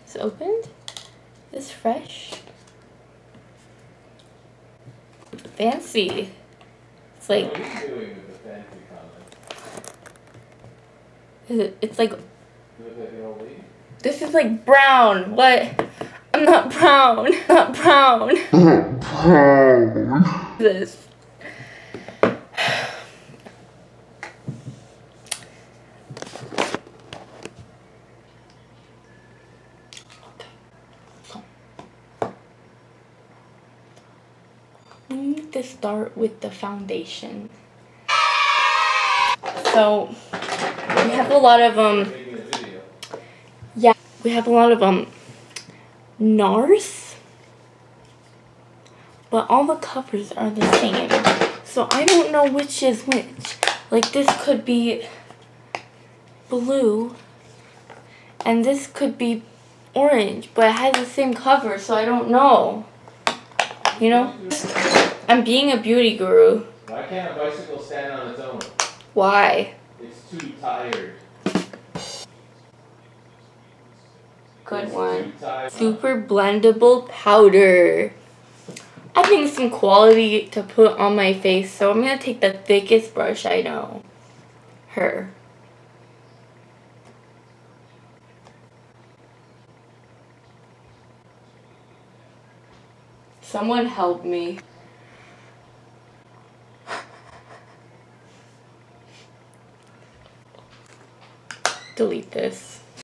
It's opened. It's fresh. Fancy. It's like. What are you doing with the fancy comment? It's like. You look like an old lady. This is like brown. What? I'm not brown. Not brown. This. We need to start with the foundation. So we have a lot of yeah, we have a lot of NARS, but all the covers are the same. So I don't know which is which. Like this could be blue and this could be orange, but it has the same cover, so I don't know. You know? I'm being a beauty guru. Why can't a bicycle stand on its own? Why? It's too tired. Good one. Super blendable powder. I think some quality to put on my face, so I'm gonna take the thickest brush I know. Her. Someone help me. Delete this.